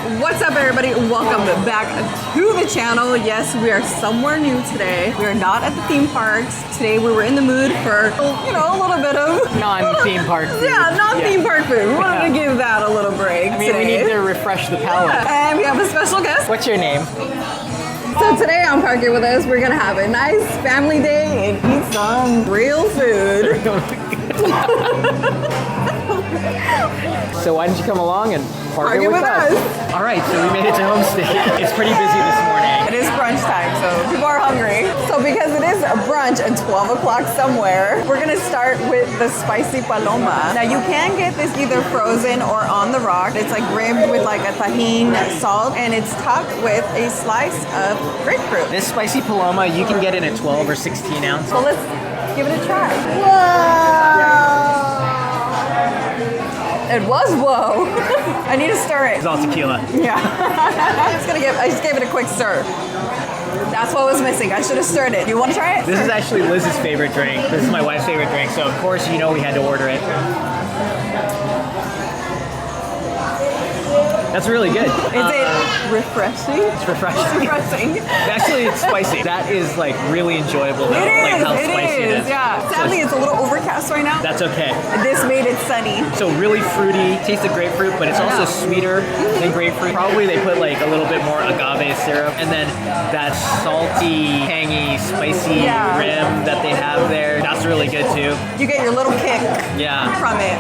What's up, everybody? Welcome back to the channel. Yes, we are somewhere new today. We are not at the theme parks. Today we were in the mood for, you know, a little bit of non-theme park food. Yeah, non-theme park food. We wanted to give that a little break today. We need to refresh the palate. Yeah. And we have a special guest. What's your name? So today on Parking with us, we're gonna have a nice family day and eat some real food. So why didn't you come along and party with us? us? All right, so we made it to HomeState. It's pretty busy this morning. It is brunch time, so people are hungry. So because it is a brunch at 12 o'clock somewhere, we're gonna start with the spicy Paloma. Now you can get this either frozen or on the rock. It's like ribbed with like a tahini salt, and it's topped with a slice of grapefruit. This spicy Paloma, you can get in a 12 or 16 ounce. So let's give it a try. Whoa! It was whoa. I need to stir it. It's all tequila. Yeah. I just gave it a quick stir. That's what was missing. I should have stirred it. You want to try it? This is actually Liz's favorite drink. This is my wife's favorite drink, so of course you know we had to order it. That's really good. Is it refreshing? It's refreshing. It's refreshing. Actually, it's spicy. That is like really enjoyable. It is. Like how spicy it is. Yeah. Sadly, it's a little overcast right now. That's okay. This made it sunny. So really fruity, taste of grapefruit, but it's also sweeter than grapefruit. Probably they put like a little bit more agave syrup, and then that salty, tangy, spicy rim that they have there. That's really good too. You get your little kick from it.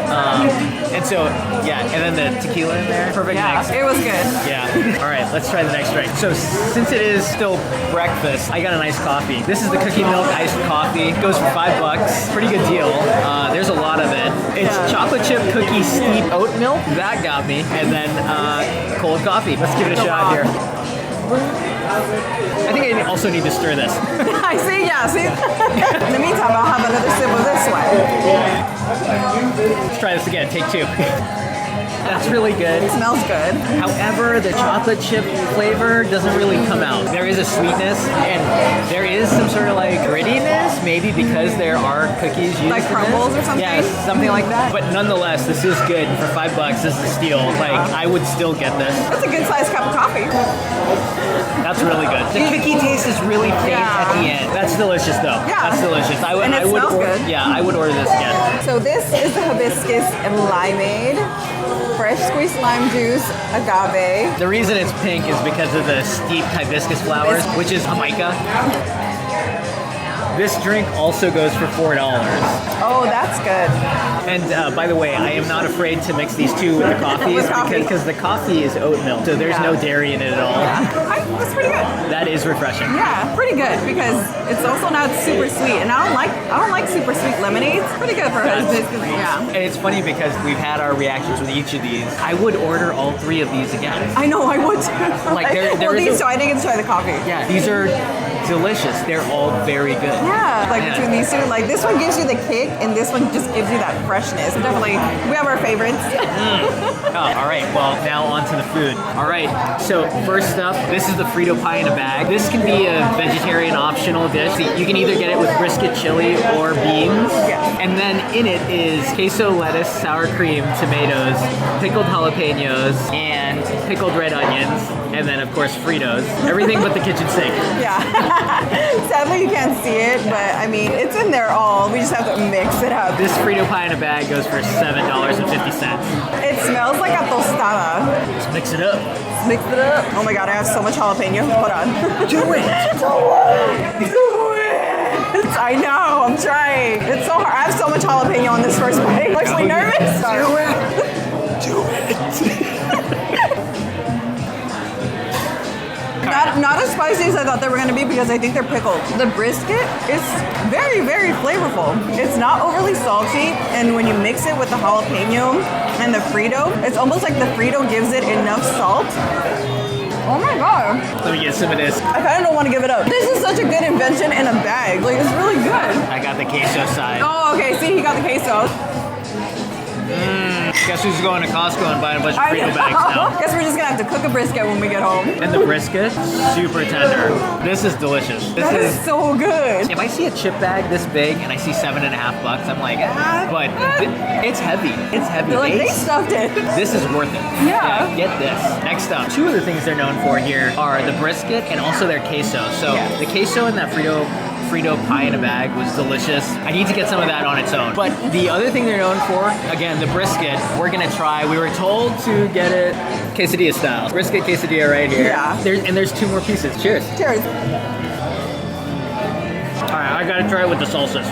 And so, and then the tequila in there. Perfect mix. It was good. Yeah. All right, let's try the next drink. So since it is still breakfast, I got an iced coffee. This is the cookie milk iced coffee. It goes for $5. Pretty good deal. There's a lot of it. It's chocolate chip cookie steep oat milk. That got me. And then cold coffee. Let's give it a shot here. I think I also need to stir this. I see, see? In the meantime, I'll have another sip of this one. Let's try this again. Take two. That's really good. It smells good. However, the chocolate chip flavor doesn't really come out. There is a sweetness, and there is some sort of like grittiness, maybe because there are cookies used like crumbles or something? Yeah, something like that. But nonetheless, this is good. For $5, this is a steal. Like, I would still get this. That's a good sized cup of coffee. That's really good. The cookie taste is really faint at the end. That's delicious, though. Yeah. That's delicious. And it smells good. Yeah, I would order this again. So this is the hibiscus and limeade. Fresh squeezed lime juice, agave. The reason it's pink is because of the steeped hibiscus flowers, which is Jamaica. This drink also goes for $4. Oh, that's good. And by the way, I am not afraid to mix these two with the coffees because the coffee is oat milk, so there's no dairy in it at all. That's pretty good. That is refreshing. Yeah, pretty good because it's also not super sweet, and I don't like super sweet lemonades. Pretty good for hibiscus. Yeah. And it's funny because we've had our reactions with each of these. I would order all three of these again. I know, I would too. Like these two, I didn't get to try the coffee. Yeah, these are delicious. They're all very good. Yeah, like between these two, like this one gives you the kick, and this one just gives you that freshness. Definitely, we have our favorites. Oh, all right, well, now on to the food. All right, so first up, this is the Frito pie in a bag. This can be a vegetarian optional dish. You can either get it with brisket chili or beans. Yeah. And then in it is queso, lettuce, sour cream, tomatoes, pickled jalapenos, and pickled red onions, and then of course Fritos. Everything but the kitchen sink. Yeah. Sadly, you can't see it, but I mean, it's in there all. We just have to mix it up. This Frito pie in a bag goes for $7.50. It smells like a tostada. Let's mix it up. Mix it up. Oh my god, I have so much jalapeno. Hold on. Do it! Do it! I know, I'm trying. It's so hard. I have so much jalapeno on this first bite. I'm actually nervous. Do it! Do it! Not as spicy as I thought they were going to be because I think they're pickled. The brisket is very, very flavorful. It's not overly salty, and when you mix it with the jalapeno and the Frito, it's almost like the Frito gives it enough salt. Oh my god. Let me get some of this. I kind of don't want to give it up. This is such a good invention in a bag. Like, it's really good. I got the queso side. Oh, okay. See, he got the queso. Guess who's going to Costco and buying a bunch of Frito bags now? Guess we're just gonna have to cook a brisket when we get home. And the brisket, super tender. This is delicious. This That is so good. If I see a chip bag this big and I see $7.50, I'm like, but it's heavy. It's heavy. They're like, they stuffed it. This is worth it. Yeah. Get this. Next up, two other things they're known for here are the brisket and also their queso. So the queso and that Frito pie in a bag was delicious. I need to get some of that on its own. But the other thing they're known for, again, the brisket, we're gonna try. We were told to get it quesadilla style. Brisket quesadilla right here. Yeah. There's two more pieces. Cheers. Cheers. All right, I gotta try it with the salsas.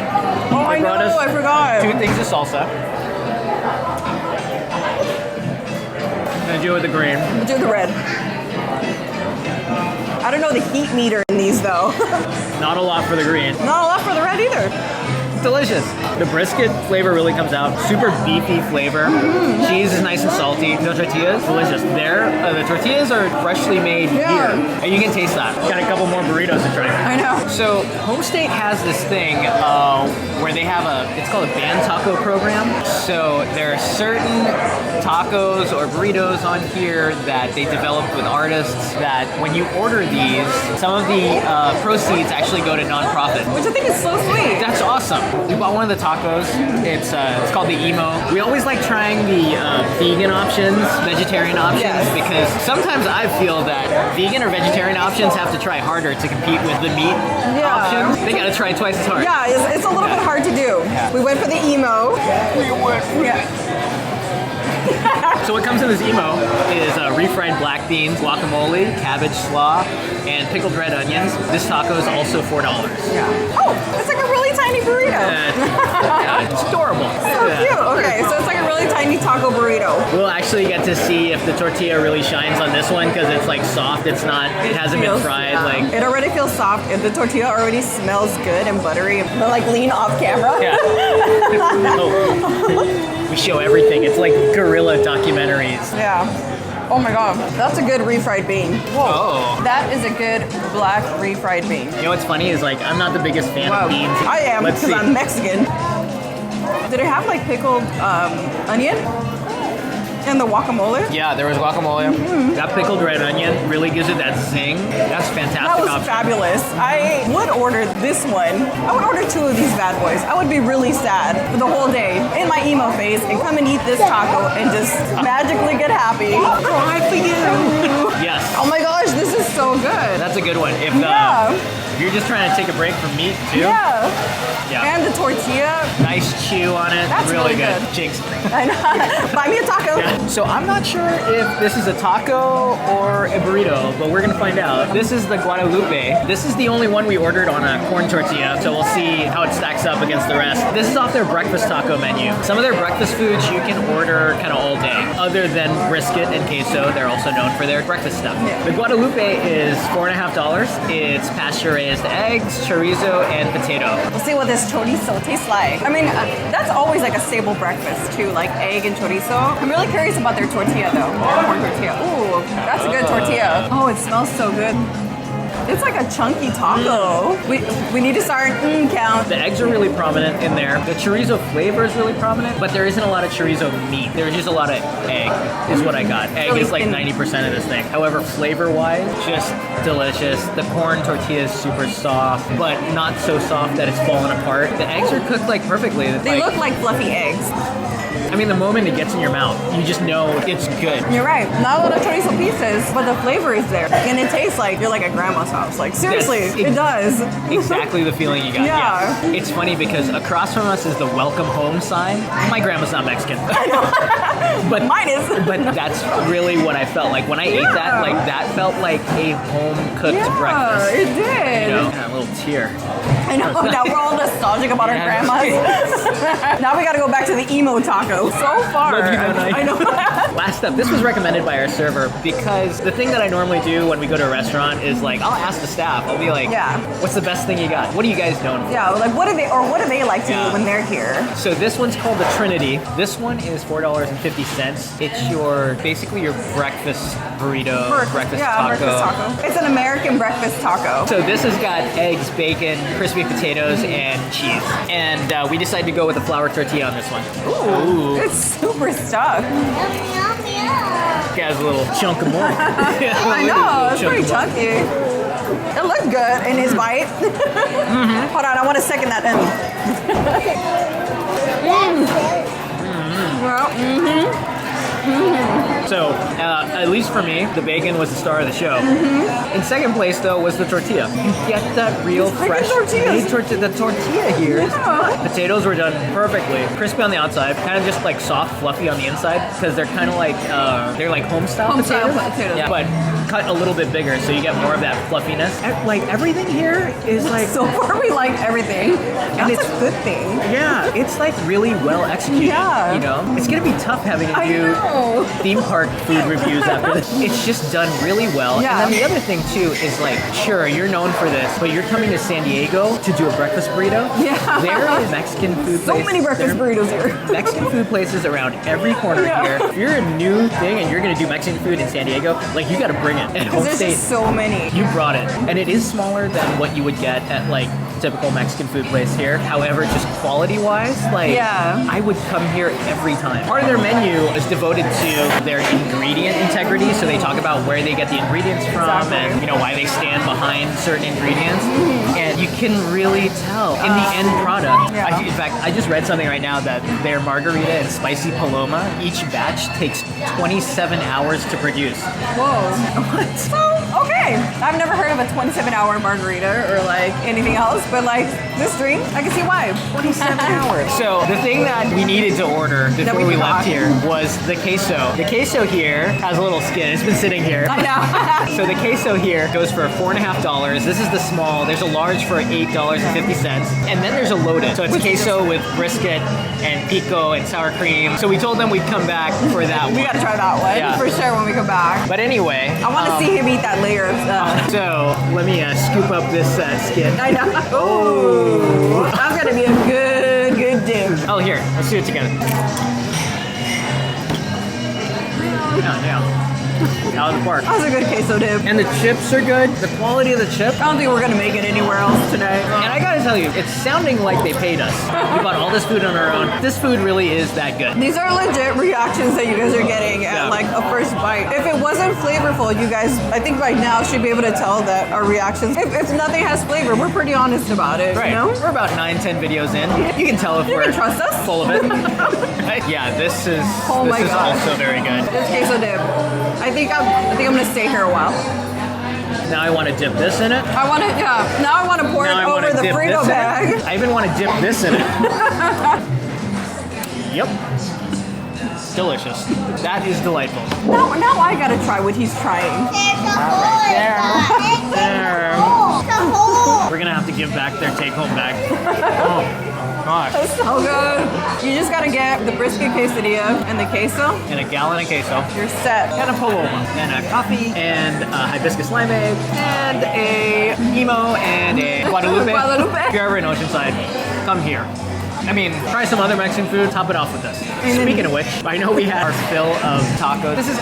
Oh, I know, I forgot. Two things of salsa. I'm gonna do it with the green. We'll do the red. I don't know the heat meter in these though. Not a lot for the green. Not a lot for the red either. Delicious. The brisket flavor really comes out. Super beefy flavor. Cheese is nice and salty. No tortillas. Delicious. The tortillas are freshly made here. And you can taste that. Got a couple more burritos to try. I know. So HomeState has this thing where they have it's called a band taco program. So there are certain tacos or burritos on here that they developed with artists that when you order these, some of the proceeds actually go to nonprofit. Which I think is so sweet. That's awesome. We bought one of the tacos. It's called the Emo. We always like trying the vegan options, vegetarian options, because sometimes I feel that vegan or vegetarian options have to try harder to compete with the meat options. They gotta try twice as hard. Yeah, it's a little bit hard to do. We went for the Emo. So what comes in this Emo is refried black beans, guacamole, cabbage slaw, and pickled red onions. This taco is also $4. Yeah. Oh, it's like a really tiny burrito. It's adorable. So cute. Okay, so it's like a really tiny taco burrito. We'll actually get to see if the tortilla really shines on this one because it's like soft. It hasn't been fried. Like it already feels soft. And the tortilla already smells good and buttery. But like lean off camera. Yeah. We show everything. It's like guerrilla documentaries. Yeah. Oh my god, that's a good refried bean. Whoa. Oh. That is a good black refried bean. You know what's funny is like I'm not the biggest fan of beans. I am because I'm Mexican. Did it have like pickled onion? And the guacamole? Yeah, there was guacamole. That pickled red onion really gives it that zing. That's fantastic. That was fabulous. I would order this one. I would order 2 of these bad boys. I would be really sad for the whole day in my emo phase and come and eat this taco and just magically get happy. Cry for you. Yes. Oh my gosh, this is so good. That's a good one. If you're just trying to take a break from meat too. Yeah. Yeah. And the tortilla. Nice chew on it. That's really good. Jinx. I know. Buy me a taco. Yeah. So I'm not sure if this is a taco or a burrito, but we're gonna find out. This is the Guadalupe. This is the only one we ordered on a corn tortilla, so we'll see how it stacks up against the rest. This is off their breakfast taco menu. Some of their breakfast foods you can order kind of all day. Other than brisket and queso, they're also known for their breakfast stuff. Yeah. The Guadalupe is $4.50. It's pasture-raised eggs, chorizo, and potato. We'll see what this chorizo tastes like. I mean, that's always like a staple breakfast too, like egg and chorizo. I'm really curious about their tortilla though. Corn tortilla. Ooh, that's a good tortilla. Oh, it smells so good. It's like a chunky taco. We need to start an count. The eggs are really prominent in there. The chorizo flavor is really prominent, but there isn't a lot of chorizo meat. There's just a lot of egg is what I got. Egg is like 90% of this thing. However, flavor-wise, just delicious. The corn tortilla is super soft, but not so soft that it's falling apart. The eggs are cooked like perfectly. They look like fluffy eggs. I mean, the moment it gets in your mouth, you just know it's good. You're right. Not a lot of chorizo pieces, but the flavor is there. And it tastes like you're like at grandma's house. Like, seriously, it does. Exactly the feeling you got. Yeah. It's funny because across from us is the welcome home sign. My grandma's not Mexican. I know. But mine is. But that's really what I felt like. When I ate that, like that felt like a home-cooked breakfast. It did. You know, a little tear. I know. Now we're all nostalgic about our grandmas. Now we got to go back to the emo taco. So far. I know. Last up, this was recommended by our server because the thing that I normally do when we go to a restaurant is like, I'll ask the staff, I'll be like, what's the best thing you got? What are you guys known for? Yeah, like what do they like to eat when they're here? So this one's called the Trinity. This one is $4.50. $2.50. It's your basically your breakfast burrito, breakfast taco. Breakfast taco. It's an American breakfast taco. So this has got eggs, bacon, crispy potatoes, and cheese. And we decided to go with a flour tortilla on this one. Ooh. It's super stuffed. Has a little chunk of more. I know, it's pretty chunky. It looked good in his bite. Hold on, I want to second that in. So, at least for me, the bacon was the star of the show. In second place, though, was the tortilla. You get that real fresh made the tortilla here. Yeah. Potatoes were done perfectly, crispy on the outside, kind of just like soft, fluffy on the inside, because they're kind of like they're like home-style potatoes. Yeah, but cut a little bit bigger, so you get more of that fluffiness. Like everything here is like so far we like everything, and it's a good thing. Yeah, it's like really well executed. Yeah, you know, it's gonna be tough having to do theme park food reviews after this. It's just done really well. Yeah. And then the other thing too is like, sure, you're known for this, but you're coming to San Diego to do a breakfast burrito. Yeah. There is Mexican food places. So many breakfast burritos here. Mexican food places around every corner here. If you're a new thing and you're gonna do Mexican food in San Diego, like you gotta bring it. And There's just so many. You brought it. And it is smaller than what you would get at like typical Mexican food place here. However, just quality-wise, like I would come here every time. Part of their menu is devoted to their ingredient integrity, so they talk about where they get the ingredients from and you know why they stand behind certain ingredients. And you can really tell in the end product. In fact, I just read something right now that their margarita and spicy Paloma, each batch takes 27 hours to produce. Whoa. What? So, okay. I've never heard of a 27-hour margarita or like anything else, but like this drink, I can see why. 27 hours. So the thing that we needed to order before we left here was the queso. The queso here has a little skin. It's been sitting here. I know. So the queso here goes for $4.50. This is the small. There's a large for $8.50. And then there's a loaded. So it's queso with brisket and pico and sour cream. So we told them we'd come back for that one. We gotta try that one for sure when we come back. But anyway. I want to see him eat that layer of stuff. So let me scoop up this skin. I know. Oh, that's gonna be a good dip. Oh, here, let's do it together. Yeah. Out of the park. That was a good queso dip. And the chips are good. The quality of the chip. I don't think we're gonna make it anywhere else today. And I gotta tell you, it's sounding like they paid us. We bought all this food on our own. This food really is that good. These are legit reactions that you guys are getting at like a first bite. If it wasn't flavorful, you guys, I think right now should be able to tell that our reactions, if nothing has flavor, we're pretty honest about it. Right. You know? We're about 9-10 videos in. You can tell if You we're can trust us. full of it. Right? Yeah, this is Oh my God. also very good. This queso dip. I think I'm gonna stay here a while. Now I want to dip this in it. I want to, now I want to pour it over the Frito bag. I even want to dip this in it. Yep. Delicious. That is delightful. Now I gotta try what he's trying. There. We're gonna have to give back their take-home bag. Oh gosh. It's so good. You just gotta get the brisket quesadilla and the queso. And a gallon of queso. You're set. And a Paloma. And a coffee. And a hibiscus limeade. And a emo. And a Guadalupe. If you're ever in Oceanside, come here. I mean, try some other Mexican food, top it off with this. Speaking of which, I know we had our fill of tacos. This is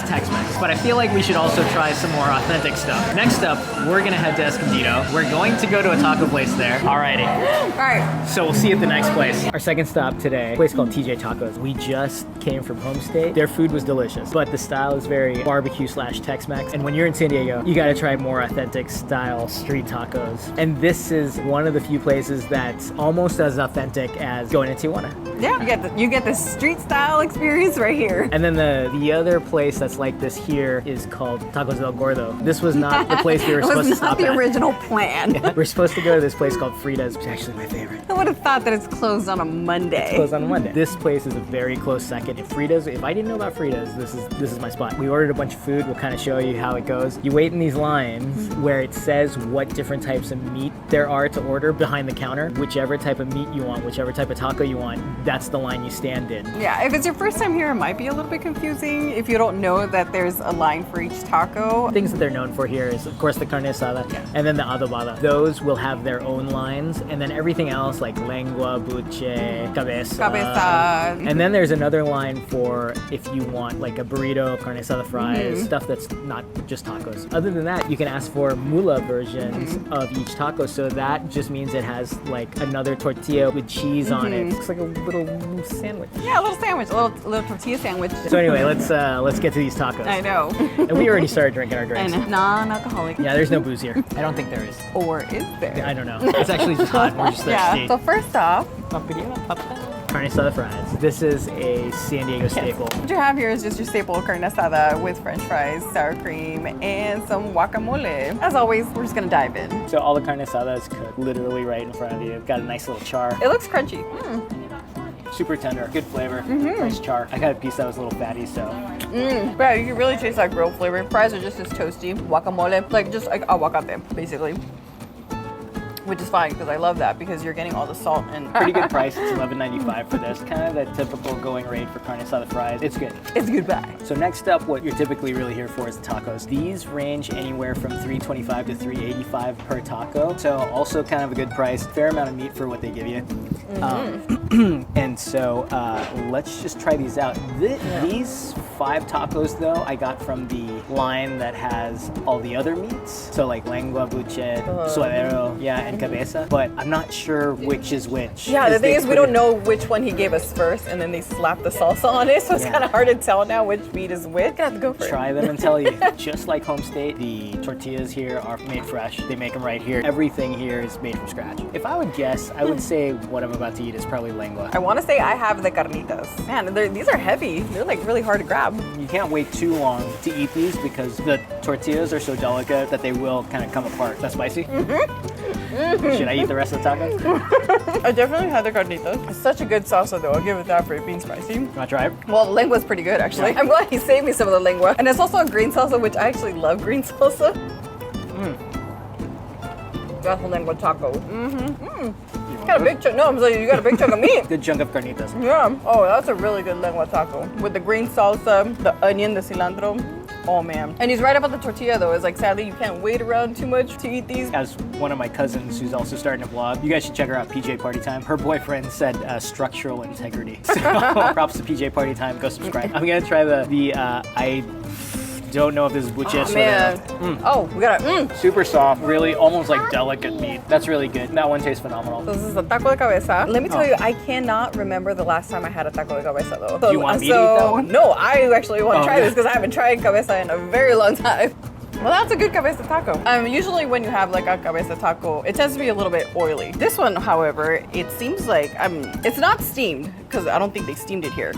Tex Mex, but I feel like we should also try some more authentic stuff. Next up, we're gonna head to Escondido. We're going to go to a taco place there. Alrighty. Alright. So we'll see you at the next place. Our second stop today, a place called TJ Tacos. We just came from HomeState. Their food was delicious, but the style is very barbecue / Tex Mex. And when you're in San Diego, you gotta try more authentic style street tacos. And this is one of the few places that's almost as authentic as going to Tijuana. Yeah, you get the street style experience right here. And then the other place that's like this here is called Tacos del Gordo. This was not the place we were supposed to stop at. It was not the original plan. Yeah, we're supposed to go to this place called Frida's, which is actually my favorite. I would have thought that it's closed on a Monday. It's closed on a Monday. This place is a very close second. If I didn't know about Frida's, this is my spot. We ordered a bunch of food. We'll kind of show you how it goes. You wait in these lines where it says what different types of meat there are to order behind the counter. Whichever type of meat you want, whichever type of taco you want, that's the line you stand in. Yeah, if it's your first time here, it might be a little bit confusing if you don't know that there's a line for each taco. Things that they're known for here is, of course, the carne asada and then the adobada. Those will have their own lines, and then everything else like lengua, buche, cabeza. And then there's another line for if you want like a burrito, carne asada fries, stuff that's not just tacos. Other than that, you can ask for mula versions of each taco, so that just means it has like another tortilla with cheese on it. It's like a little sandwich. Yeah, a little sandwich, a little tortilla sandwich. So anyway, let's get to these tacos. I know. And we already started drinking our drinks. And non-alcoholic. Yeah, there's no booze here. I don't think there is. Or is there? I don't know. It's actually just hot. We're just thirsty. Yeah. So first off, Carne asada fries. This is a San Diego staple. what you have here is just your staple carne asada with french fries, sour cream, and some guacamole. As always, we're just gonna dive in. So all the carne asada is cooked literally right in front of you. Got a nice little char. It looks crunchy. Super tender, good flavor, nice char. I got a piece that was a little fatty, so. Yeah, you can really taste that grilled flavor. Fries are just as toasty. Guacamole, like just like aguacate, basically. Which is fine because I love that because you're getting all the salt and Pretty good price. It's $11.95 for this. Kind of that typical going rate for carne asada fries. It's good. It's a good buy. So next up, what you're typically really here for is the tacos. These range anywhere from $3.25 to $3.85 per taco. So also kind of a good price. Fair amount of meat for what they give you. And so let's just try these out. These 5 tacos though, I got from the line that has all the other meats. So like lengua, buche, suadero, and cabeza. But I'm not sure which is which. Yeah, the thing is we don't know which one he gave us first and then they slap the salsa on it. So it's kind of hard to tell now which meat is which. Gonna have to go for it. Try them and tell you. Just like HomeState, the tortillas here are made fresh. They make them right here. Everything here is made from scratch. If I would guess, I would say what I'm about to eat is probably lengua. I want to say I have the carnitas. Man, these are heavy. They're like really hard to grab. You can't wait too long to eat these because the tortillas are so delicate that they will kind of come apart. Is that spicy? Should I eat the rest of the tacos? I definitely had the carnitas. It's such a good salsa though. I'll give it that for it being spicy. Want to try it? Well, the lengua's pretty good actually. Yeah. I'm glad he saved me some of the lengua. And it's also a green salsa, which I actually love green salsa. That's a lengua taco. Got a big chunk. No, I'm saying you got a big chunk of meat. Good chunk of carnitas. Yeah. Oh, that's a really good lengua taco. With the green salsa, the onion, the cilantro. Oh man. And he's right about the tortilla though. It's like sadly you can't wait around too much to eat these. As one of my cousins who's also starting a vlog, you guys should check her out, PJ Party Time. Her boyfriend said structural integrity. So props to PJ Party Time. Go subscribe. I'm gonna try I don't know if this is buche. Oh man. Oh, we got a Super soft, really almost like delicate meat. That's really good. That one tastes phenomenal. So this is a taco de cabeza. Let me tell you, I cannot remember the last time I had a taco de cabeza though. Do you want me to eat that one? No, I actually want to try this because I haven't tried cabeza in a very long time. Well, that's a good cabeza taco. Usually when you have like a cabeza taco, it tends to be a little bit oily. This one, however, it seems like it's not steamed because I don't think they steamed it here.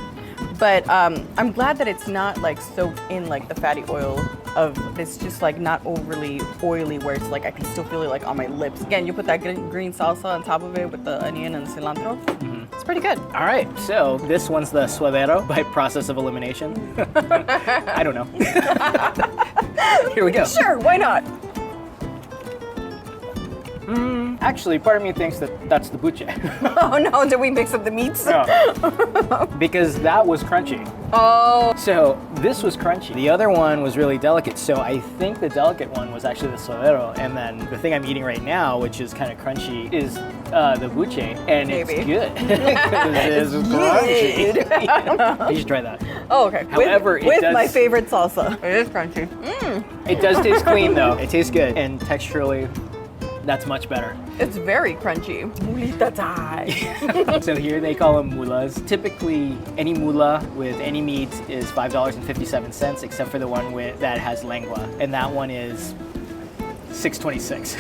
But I'm glad that it's not like soaked in like the fatty oil of, it's just like not overly oily where it's like I can still feel it like on my lips. Again, you put that green salsa on top of it with the onion and the cilantro. It's pretty good. All right, so this one's the suadero by process of elimination. I don't know. Here we go. Sure, why not? Actually, part of me thinks that that's the buche. Oh no, did we mix up the meats? No. Because that was crunchy. Oh. So this was crunchy. The other one was really delicate. So I think the delicate one was actually the suadero. And then the thing I'm eating right now, which is kind of crunchy, is the buche. And Maybe. It's good. It is crunchy. You should try that. Oh, okay. However, with does, my favorite salsa. It is crunchy. It does taste clean though. It tastes good. And texturally, that's much better. It's very crunchy. Mulita time. So here they call them mulas. Typically, any mula with any meat is $5.57, except for the one that has lengua, and that one is $6.26.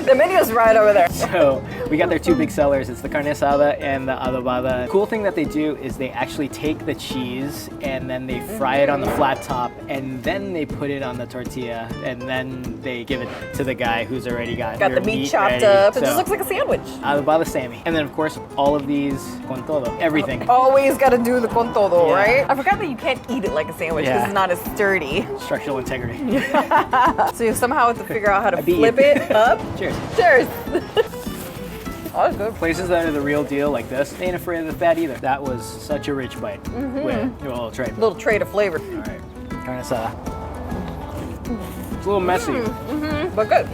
The menu is right over there. So we got their 2 big sellers. It's the carne asada and the adobada. Cool thing that they do is they actually take the cheese and then they fry it on the flat top and then they put it on the tortilla and then they give it to the guy who's already got the meat chopped ready. up. So, It just looks like a sandwich. adobada Sammy. And then of course all of these con todo, everything. Always got to do the con todo, Yeah. right? I forgot that you can't eat it like a sandwich because Yeah. it's not as sturdy. Structural integrity. So you somehow have to figure out how to beat flip you. it up. Cheers. Cheers. Oh, that's good. Places that are the real deal like this, they ain't afraid of the fat either. That was such a rich bite. Wait, a little tray. Little trait of flavor. All right, carne asada. It's a little messy. But good.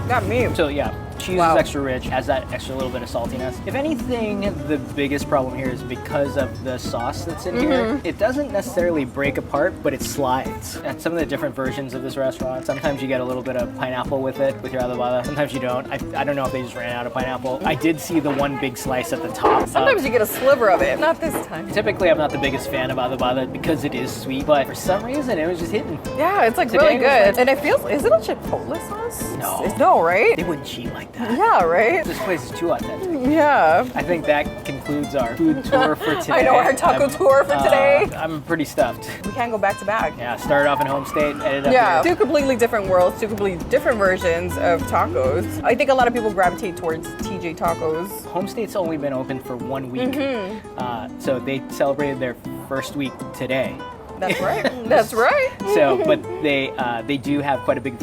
Got me. So yeah, cheese is extra rich, has that extra little bit of saltiness. If anything, the biggest problem here is because of the sauce that's in here. It doesn't necessarily break apart, but it slides. At some of the different versions of this restaurant, sometimes you get a little bit of pineapple with it, with your adobada. Sometimes you don't. I don't know if they just ran out of pineapple. I did see the one big slice at the top. Sometimes you get a sliver of it. Not this time. Typically, I'm not the biggest fan of adobada because it is sweet, but for some reason, it was just hitting. Yeah, it's like Today really was like- good. And it feels, is it a chipotle sauce? No. No, right? They wouldn't cheat like that. Yeah, right? This place is too authentic. Yeah. I think that concludes our food tour for today. I know, our taco tour for today. I'm pretty stuffed. We can't go back to back. Yeah, started off in HomeState, ended up Yeah, here. two completely different worlds, two completely different versions of tacos. I think a lot of people gravitate towards TJ Tacos. HomeState's only been open for 1 week, so they celebrated their first week today. That's right. That's right. So, but they do have quite a big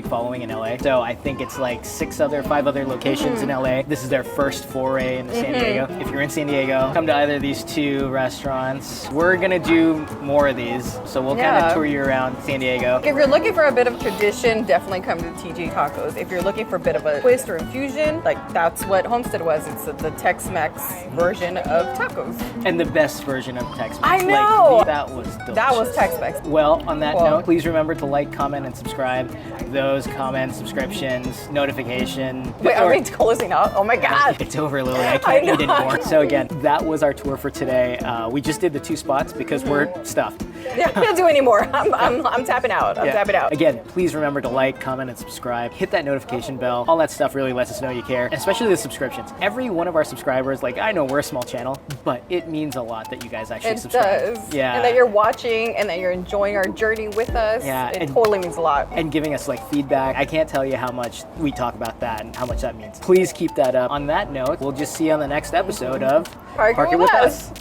following in LA. So I think it's like 5 other locations in LA. This is their first foray into San Diego. If you're in San Diego, come to either of these 2 restaurants. We're gonna do more of these, so we'll kind of tour you around San Diego. If you're looking for a bit of tradition, definitely come to TJ Tacos. If you're looking for a bit of a twist or infusion, like that's what Homestead was. It's the Tex Mex version of tacos. And the best version of Tex Mex. I know! Like, that was delicious. That was Tex Mex. Well, on that note, please remember to like, comment, and subscribe. Those comments, subscriptions, notification. Wait, are we closing out? Oh my God. It's over, Lily. I can't eat anymore. So again, that was our tour for today. We just did the 2 spots because we're stuffed. Yeah, I can't do anymore. I'm tapping out. I'm tapping out. Again, please remember to like, comment, and subscribe. Hit that notification bell. All that stuff really lets us know you care, especially the subscriptions. Every one of our subscribers, like I know we're a small channel, but it means a lot that you guys actually subscribe. Does. Yeah. And that you're watching and that you're enjoying our journey with us. Yeah, It and- totally means a lot. And giving us like feedback. I can't tell you how much we talk about that and how much that means. Please keep that up. On that note, we'll just see you on the next episode of Park It With Us.